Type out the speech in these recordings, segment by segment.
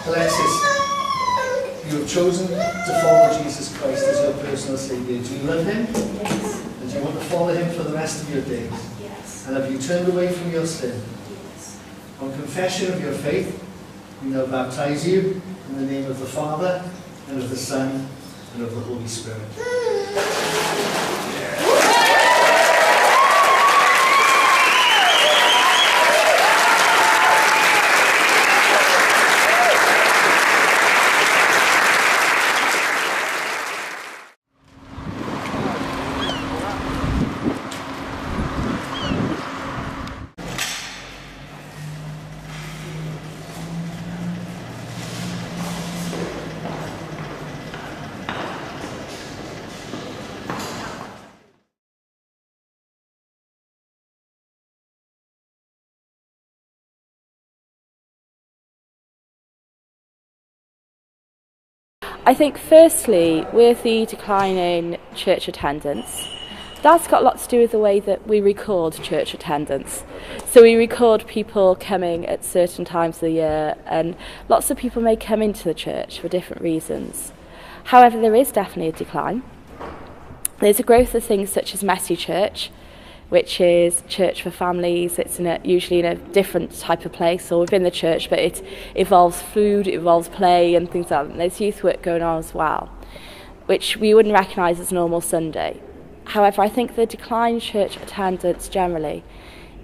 Alexis, you have chosen to follow Jesus Christ as your personal Saviour. Do you love Him? Yes. And do you want to follow Him for the rest of your days? Yes. And have you turned away from your sin? Yes. On confession of your faith, we now baptize you in the name of the Father, and of the Son, and of the Holy Spirit. I think firstly, with the decline in church attendance, that's got a lot to do with the way that we record church attendance. So we record people coming at certain times of the year, and lots of people may come into the church for different reasons. However, there is definitely a decline. There's a growth of things such as messy church, which is church for families. It's usually in a different type of place or within the church, but it involves food, it involves play and things like that. And there's youth work going on as well, which we wouldn't recognise as normal Sunday. However, I think the decline in church attendance generally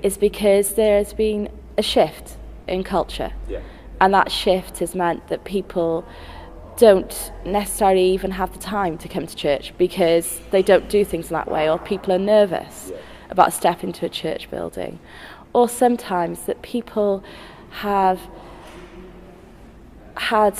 is because there has been a shift in culture. Yeah. And that shift has meant that people don't necessarily even have the time to come to church because they don't do things that way, or people are nervous about stepping into a church building, or sometimes that people have had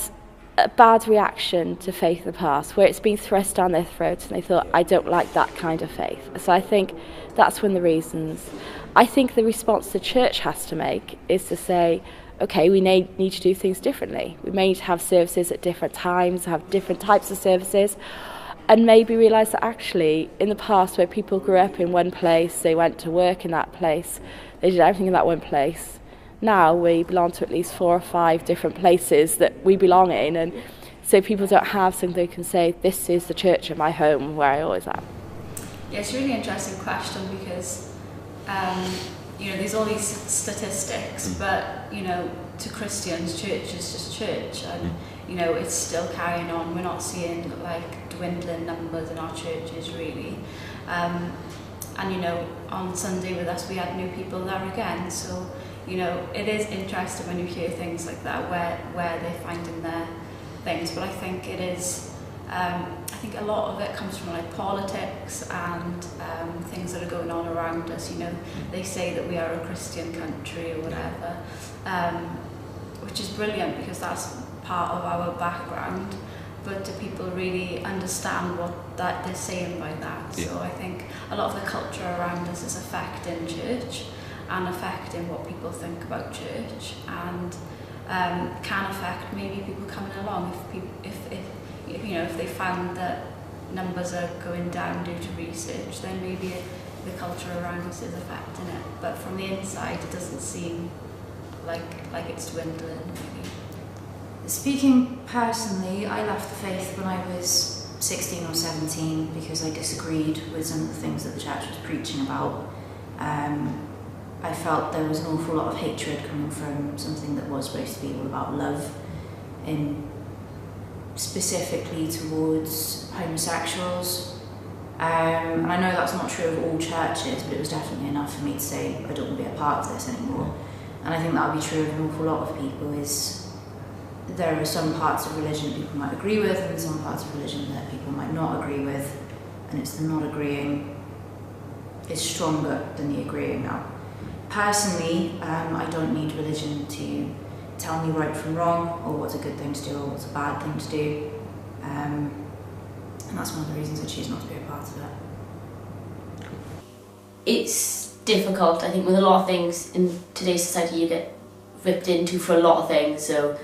a bad reaction to faith in the past, where it's been thrust down their throat and they thought, I don't like that kind of faith. So I think that's one of the reasons. I think the response the church has to make is to say, okay, we need to do things differently. We may need to have services at different times, have different types of services, and maybe realise that actually in the past where people grew up in one place, they went to work in that place, they did everything in that one place. Now we belong to at least 4 or 5 different places that we belong in, and so people don't have something they can say, this is the church at my home where I always am. Yeah, it's a really interesting question because there's all these statistics, but to Christians, church is just church, and it's still carrying on. We're not seeing like dwindling numbers in our churches really, and on Sunday with us we had new people there again, so it is interesting when you hear things like that where they're finding their things. But I think it is I think a lot of it comes from like politics and things that are going on around us. They say that we are a Christian country or whatever, which is brilliant because that's part of our background. But do people really understand what that they're saying by that? Yeah. So I think a lot of the culture around us is affecting church and affecting what people think about church, and can affect maybe people coming along if they found that numbers are going down due to research, then maybe the culture around us is affecting it. But from the inside, it doesn't seem like it's dwindling. Maybe. Speaking personally, I left the faith when I was 16 or 17 because I disagreed with some of the things that the church was preaching about. I felt there was an awful lot of hatred coming from something that was supposed to be all about love, specifically towards homosexuals. And I know that's not true of all churches, but it was definitely enough for me to say I don't want to be a part of this anymore. And I think that would be true of an awful lot of people. There are some parts of religion that people might agree with and some parts of religion that people might not agree with, and it's the not agreeing is stronger than the agreeing now. Personally, I don't need religion to tell me right from wrong, or what's a good thing to do or what's a bad thing to do, and that's one of the reasons I choose not to be a part of it. It's difficult, I think, with a lot of things in today's society. You get ripped into for a lot of things, so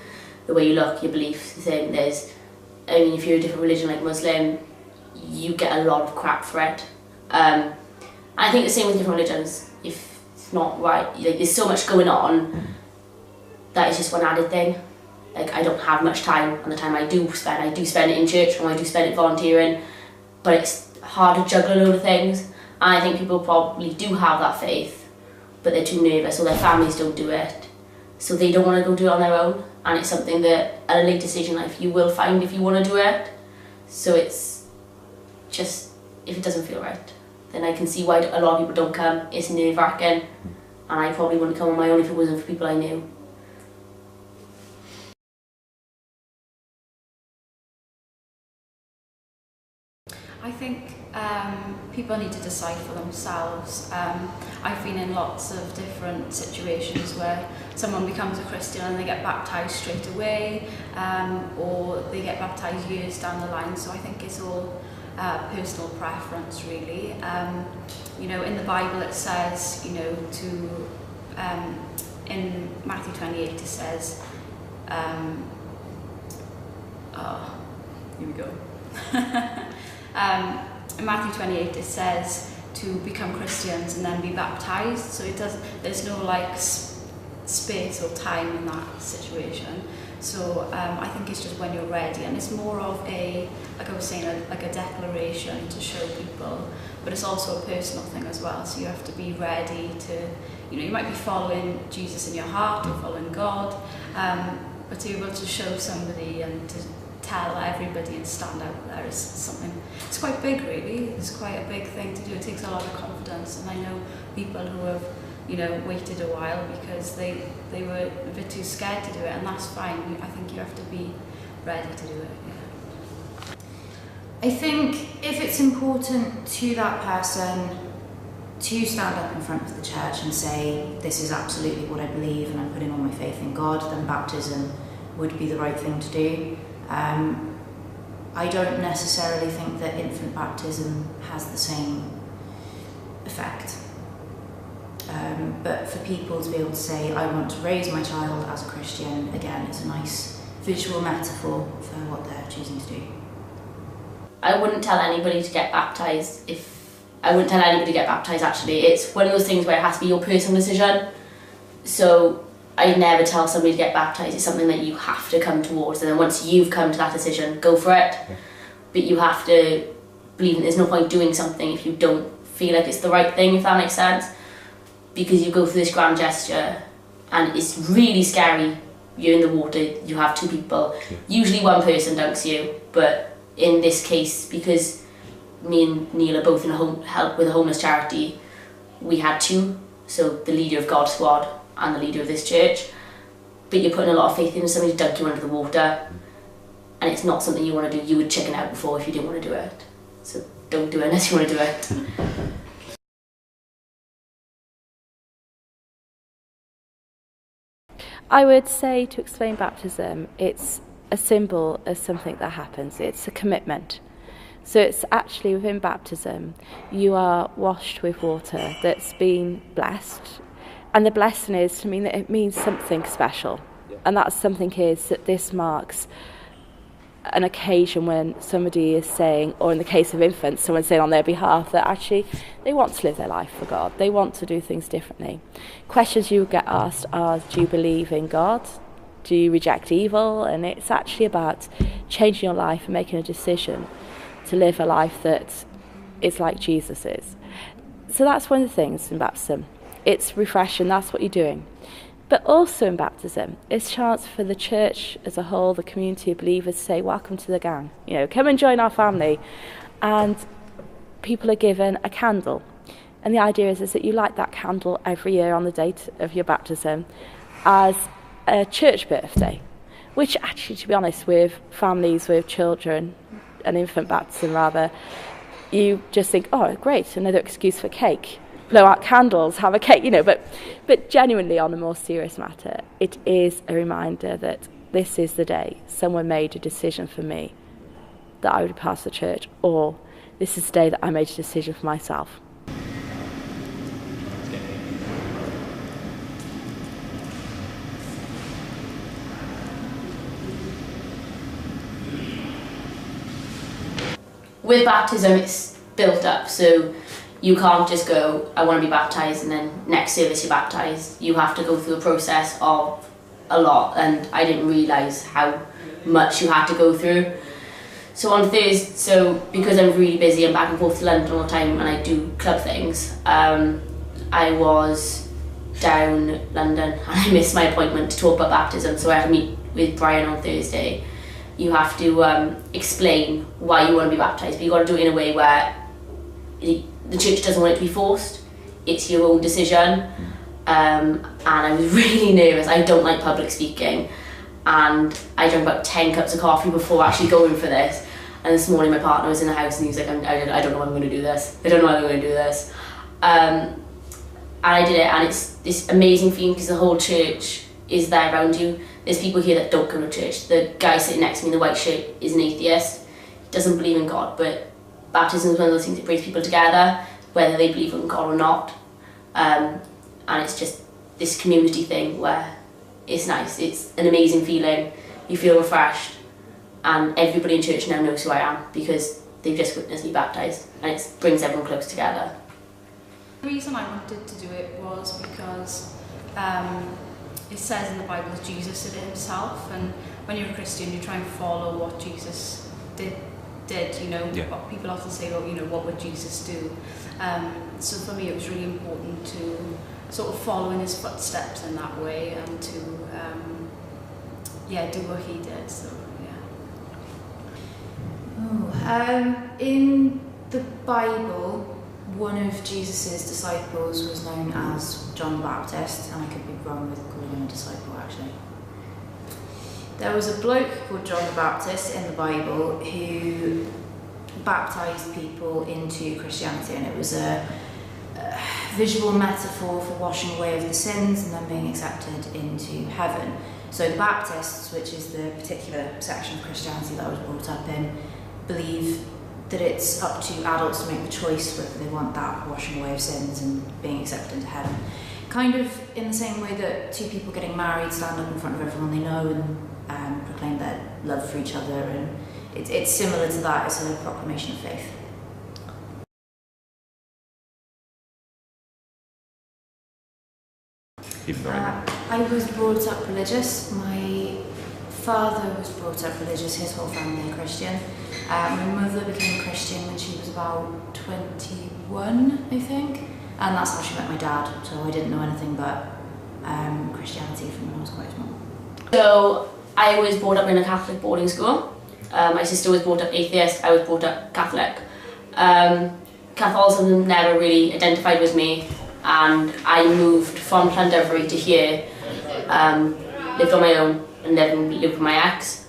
the way you look, your beliefs, the thing, if you're a different religion like Muslim, you get a lot of crap for it. I think the same with different religions. If it's not right, there's so much going on that it's just one added thing. like I don't have much time, and the time I do spend it in church, or I do spend it volunteering, but it's hard to juggle a load of things. And I think people probably do have that faith, but they're too nervous, or their families don't do it, so they don't want to go do it on their own. And it's something that at a later stage in life you will find if you want to do it. So it's just, if it doesn't feel right, then I can see why a lot of people don't come. It's nerve-wracking, and I probably wouldn't come on my own if it wasn't for people I knew. I think people need to decide for themselves. I've been in lots of different situations where someone becomes a Christian and they get baptised straight away, or they get baptised years down the line. So I think it's all personal preference, really. You know, in the Bible it says, you know, in Matthew 28 it says, here we go. In Matthew 28 it says to become Christians and then be baptised, so there's no like space or time in that situation. So I think it's just when you're ready, and it's more of a, like I was saying, like a declaration to show people, but it's also a personal thing as well. So you have to be ready to, you know, you might be following Jesus in your heart or following God, but to be able to show somebody and to tell everybody and stand out there is something, it's quite big really, it's quite a big thing to do. It takes a lot of confidence, and I know people who have, you know, waited a while because they were a bit too scared to do it, and that's fine. I think you have to be ready to do it, yeah. I think if it's important to that person to stand up in front of the church and say, this is absolutely what I believe and I'm putting all my faith in God, then baptism would be the right thing to do. I don't necessarily think that infant baptism has the same effect. But for people to be able to say, I want to raise my child as a Christian, again, it's a nice visual metaphor for what they're choosing to do. I wouldn't tell anybody to get baptised actually. It's one of those things where it has to be your personal decision. So I'd never tell somebody to get baptised. It's something that you have to come towards, and then once you've come to that decision, go for it. Yeah. But you have to believe that there's no point doing something if you don't feel like it's the right thing, if that makes sense. Because you go through this grand gesture and it's really scary. You're in the water, you have two people. Yeah. Usually one person dunks you, but in this case, because me and Neil are both in help with a homeless charity, we had two, so the leader of God's Squad and the leader of this church. But you're putting a lot of faith in somebody to dunk you under the water, and it's not something you want to do. You would chicken out before if you didn't want to do it. So don't do it unless you want to do it. I would say, to explain baptism, it's a symbol of something that happens. It's a commitment. So it's actually within baptism, you are washed with water that's been blessed. And the blessing is to mean that it means something special. And that something is that this marks an occasion when somebody is saying, or in the case of infants, someone's saying on their behalf that actually they want to live their life for God. They want to do things differently. Questions you get asked are, do you believe in God? Do you reject evil? And it's actually about changing your life and making a decision to live a life that is like Jesus is. So that's one of the things in baptism. It's refreshing, that's what you're doing. But also in baptism, it's a chance for the church as a whole, the community of believers, to say, welcome to the gang. You know, come and join our family. And people are given a candle. And the idea is that you light that candle every year on the date of your baptism as a church birthday, which actually, to be honest, with families with children, an infant baptism rather, you just think, oh, great, another excuse for cake. Blow out candles, have a cake, you know, but genuinely on a more serious matter, it is a reminder that this is the day someone made a decision for me that I would pass the church, or this is the day that I made a decision for myself. With baptism, it's built up, so you can't just go, I want to be baptised, and then next service you're baptised. You have to go through a process of a lot, and I didn't realise how much you had to go through. So on Thursday, because I'm really busy, I'm back and forth to London all the time and I do club things, I was down London and I missed my appointment to talk about baptism, so I had to meet with Brian on Thursday. You have to explain why you want to be baptised, but you've got to do it in a way where the church doesn't want it to be forced, it's your own decision. And I was really nervous. I don't like public speaking, and I drank about 10 cups of coffee before actually going for this. And this morning my partner was in the house and he was like, I don't know how I'm going to do this. I don't know how I'm going to do this. And I did it, and it's this amazing feeling because the whole church is there around you. There's people here that don't go to church. The guy sitting next to me in the white shirt is an atheist. He doesn't believe in God, but baptism is one of those things that brings people together, whether they believe in God or not. And it's just this community thing where it's nice. It's an amazing feeling. You feel refreshed, and everybody in church now knows who I am because they've just witnessed me baptised, and it brings everyone close together. The reason I wanted to do it was because it says in the Bible that Jesus did it himself, and when you're a Christian you try and follow what Jesus did, you know. Yeah. What people often say, oh, you know, what would Jesus do? So for me it was really important to sort of follow in his footsteps in that way, and to do what he did. So in the Bible, one of Jesus's disciples was known as John the Baptist, and I could be wrong with calling him a disciple actually. There was a bloke called John the Baptist in the Bible who baptised people into Christianity, and it was a visual metaphor for washing away of the sins and then being accepted into heaven. So the Baptists, which is the particular section of Christianity that I was brought up in, believe that it's up to adults to make the choice whether they want that washing away of sins and being accepted into heaven. Kind of in the same way that two people getting married stand up in front of everyone they know and proclaim their love for each other, and it's similar to that. It's a proclamation of faith. I was brought up religious. My father was brought up religious, his whole family are Christian. My mother became a Christian when she was about 21, I think, and that's how she met my dad, so I didn't know anything but Christianity from when I was quite small. So I was brought up in a Catholic boarding school. My sister was brought up atheist, I was brought up Catholic. Catholicism never really identified with me, and I moved from Llandovery to here, lived on my own and then lived with my ex.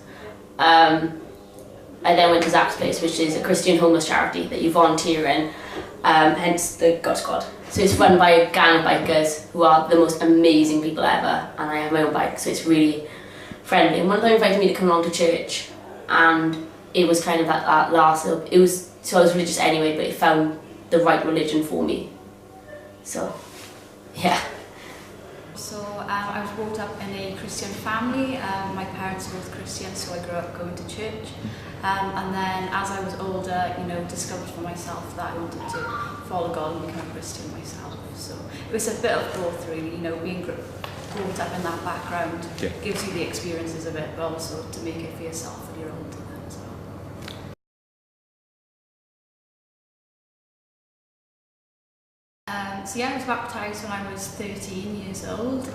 I then went to Zach's Place, which is a Christian homeless charity that you volunteer in, hence the God Squad. So it's run by a gang of bikers who are the most amazing people ever, and I have my own bike, so it's really friendly. And one of them invited me to come along to church, and it was kind of that last little, so I was religious anyway, but it found the right religion for me. So, yeah. So I was brought up in a Christian family. My parents were both Christian, so I grew up going to church. And then as I was older, you know, discovered for myself that I wanted to follow God and become a Christian myself. So it was a bit of both, really. You know, being brought up in that background gives you the experiences of it, but also to make it for yourself when you're older then as well. So yeah, I was baptised when I was 13 years old.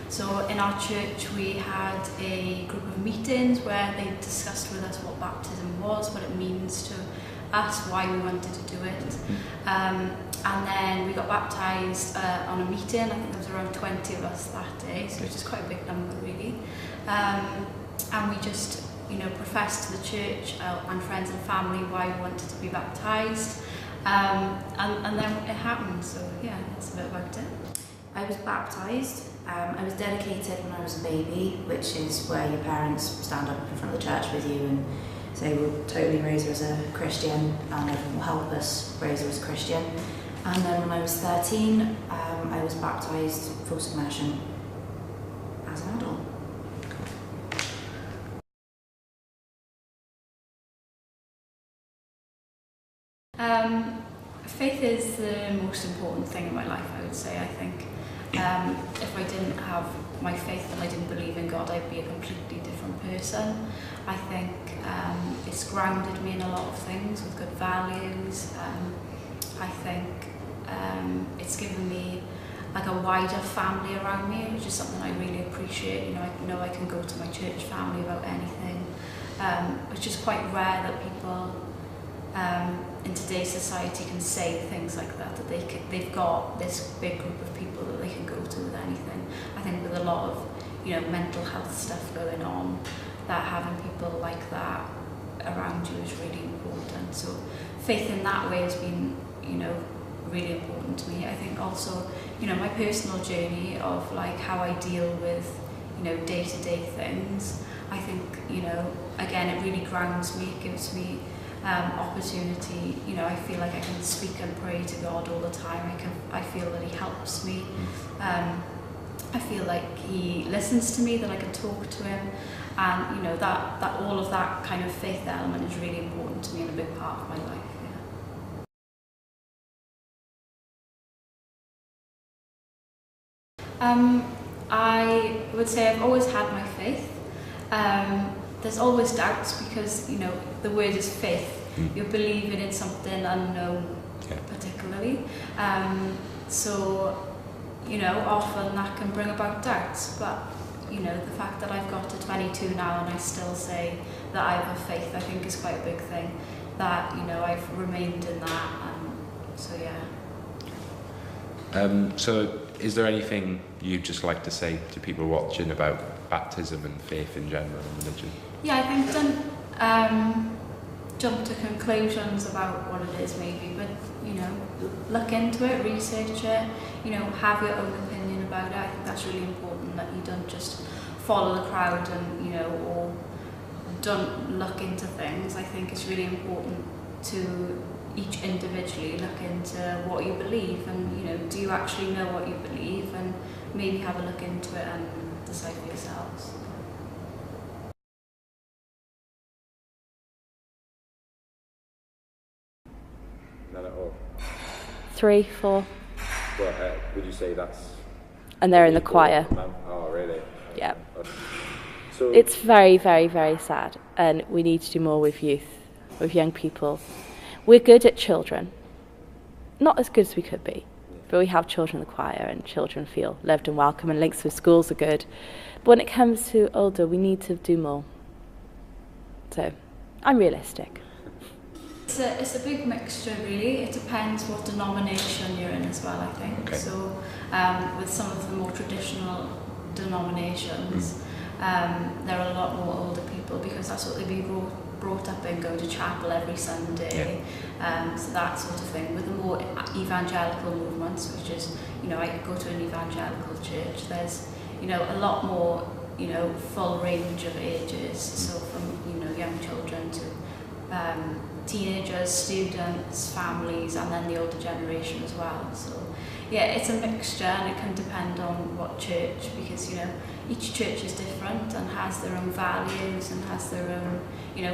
So in our church we had a group of meetings where they discussed with us what baptism was, what it means to us, why we wanted to do it. And then we got baptised on a meeting. I think there was around 20 of us that day, so it was just quite a big number really. And we just, you know, professed to the church and friends and family why we wanted to be baptised. And then it happened, so yeah, that's a bit about it. I was baptised. I was dedicated when I was a baby, which is where your parents stand up in front of the church with you and say, we'll totally raise her as a Christian and everyone will help us raise her as a Christian. And then when I was 13, I was baptised full submersion as an adult. Faith is the most important thing in my life, I would say, I think. If I didn't have my faith and I didn't believe in God, I'd be a completely different person. I think it's grounded me in a lot of things with good values. I think it's given me like a wider family around me, which is something I really appreciate. You know I can go to my church family about anything, which is quite rare that people in today's society can say things like that, that they've got this big group of people that they can go to with anything. I think with a lot of mental health stuff going on, that having people like that around you is really important. So faith in that way has been really important to me. I think also my personal journey of like how I deal with day-to-day things, I think again it really grounds me, it gives me opportunity. I feel like I can speak and pray to God all the time. I feel that He helps me. I feel like He listens to me, that I can talk to Him, and that all of that kind of faith element is really important to me and a big part of my life. I would say I've always had my faith. There's always doubts because the word is faith. You're believing in something unknown, particularly. So often that can bring about doubts. But the fact that I've got to 22 now and I still say that I have a faith, I think is quite a big thing. That I've remained in that, and so yeah. So is there anything you'd just like to say to people watching about baptism and faith in general and religion? Yeah, I think don't jump to conclusions about what it is maybe, but look into it, research it, have your own opinion about it. I think that's really important, that you don't just follow the crowd and or don't look into things. I think it's really important to each individually look into what you believe, and do you actually know what you believe, and maybe have a look into it and decide for yourselves. None at all. 3, 4. Well, would you say that's... And they're in the choir. Oh, really? Yeah. So It's very, very, very sad, and we need to do more with youth, with young people. We're good at children. Not as good as we could be, but we have children in the choir and children feel loved and welcome, and links with schools are good. But when it comes to older, we need to do more. So, I'm realistic. It's a big mixture really. It depends what denomination you're in as well, I think. Okay. So with some of the more traditional denominations, there are a lot more older people because that's what they've been brought up in, going to chapel every Sunday, so that sort of thing. With the more evangelical movements, which is, I go to an evangelical church, there's, a lot more, full range of ages, so from, young children to teenagers, students, families, and then the older generation as well. So yeah, it's a mixture, and it can depend on what church, because each church is different and has their own values and has their own,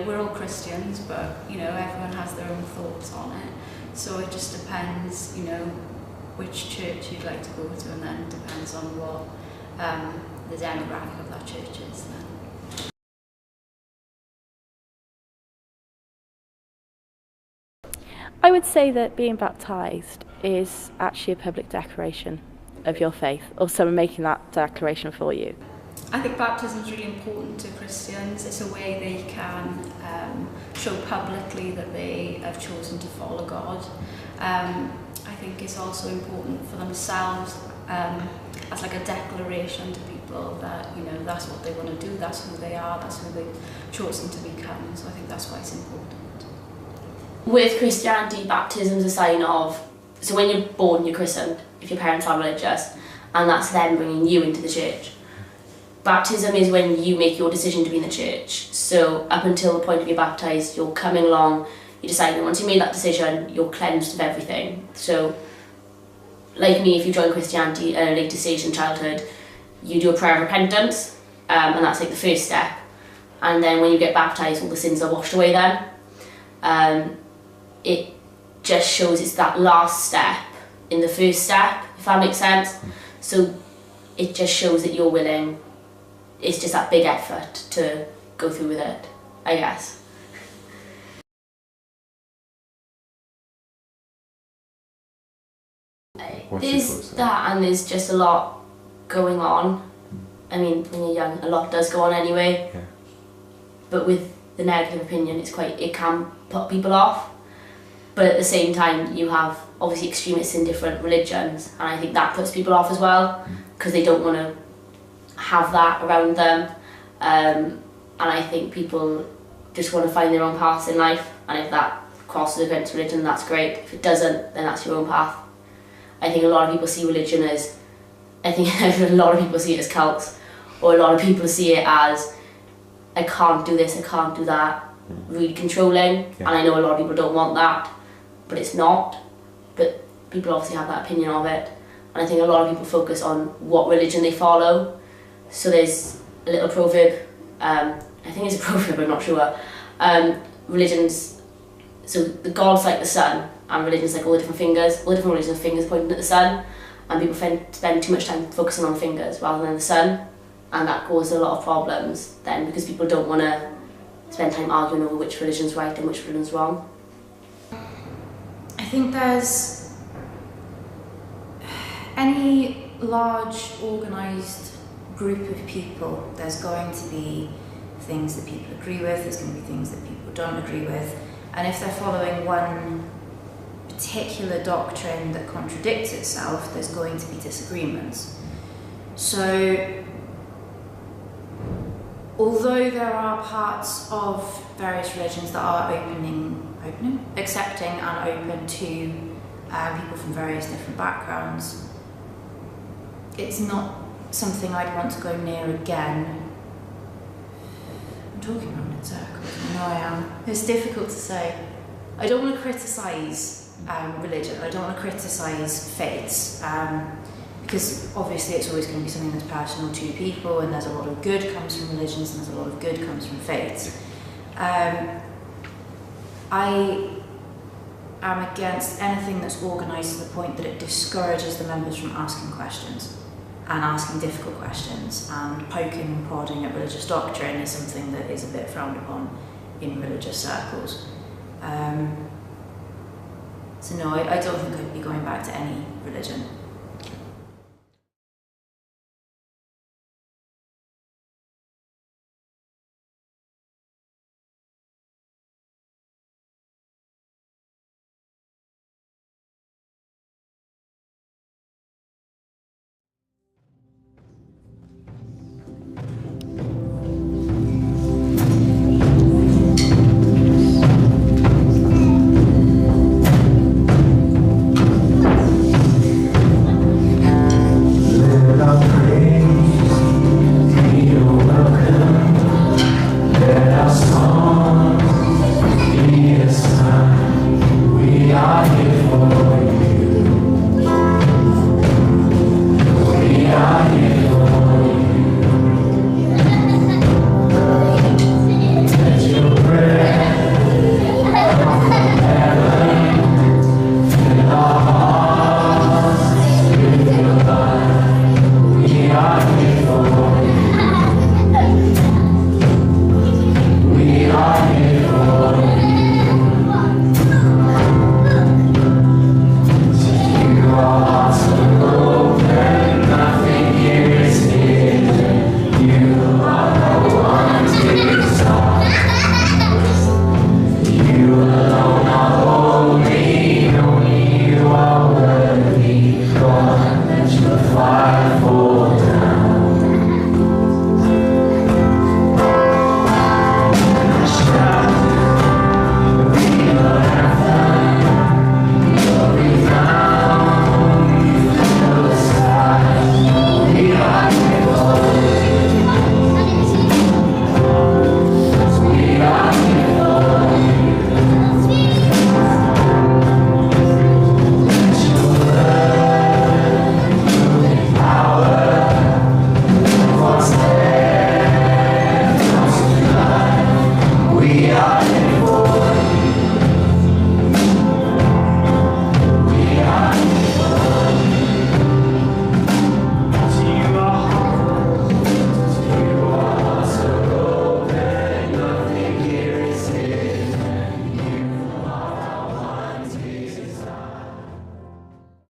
we're all Christians, but everyone has their own thoughts on it. So it just depends, which church you'd like to go to, and then it depends on what the demographic of that church is then. I would say that being baptised is actually a public declaration of your faith, or someone making that declaration for you. I think baptism is really important to Christians. It's a way they can show publicly that they have chosen to follow God. I think it's also important for themselves as like a declaration to people that that's what they want to do, that's who they are, that's who they've chosen to become. So I think that's why it's important. With Christianity, baptism is a sign of, so when you're born, you're christened, if your parents are religious, and that's them bringing you into the church. Baptism is when you make your decision to be in the church. So up until the point of being baptised, you're coming along, you decide that once you made that decision, you're cleansed of everything. So, like me, if you join Christianity at a later stage in childhood, you do a prayer of repentance, and that's like the first step. And then when you get baptised, all the sins are washed away then. It just shows it's that last step in the first step, if that makes sense. So it just shows that you're willing. It's just that big effort to go through with it, I guess. There's that, and there's just a lot going on. I mean, when you're young, a lot does go on anyway. Yeah. But with the negative opinion, it can put people off. But at the same time, you have obviously extremists in different religions, and I think that puts people off as well, because they don't want to have that around them. And I think people just want to find their own paths in life, and if that crosses against religion, that's great. If it doesn't, then that's your own path. I think a lot of people see religion as, I think a lot of people see it as cults, or a lot of people see it as, I can't do this, I can't do that, really controlling, and I know a lot of people don't want that, but it's not. But people obviously have that opinion of it, and I think a lot of people focus on what religion they follow. So there's a little proverb, I think it's a proverb, I'm not sure. Religions, so the God's like the sun, and religion's like all the different fingers. All the different religions have fingers pointing at the sun, and people spend too much time focusing on fingers rather than the sun, and that causes a lot of problems then, because people don't want to spend time arguing over which religion's right and which religion's wrong. I think there's any large organised group of people, there's going to be things that people agree with, there's going to be things that people don't agree with, and if they're following one particular doctrine that contradicts itself, there's going to be disagreements. So, although there are parts of various religions that are accepting and open to people from various different backgrounds, it's not something I'd want to go near again. I'm talking around in circles, I know I am. It's difficult to say. I don't want to criticise religion, I don't want to criticise faiths, because obviously it's always going to be something that's personal to people, and there's a lot of good comes from religions and there's a lot of good comes from faiths. I am against anything that's organised to the point that it discourages the members from asking questions and asking difficult questions, and poking and prodding at religious doctrine is something that is a bit frowned upon in religious circles. So no, I don't think I'd be going back to any religion.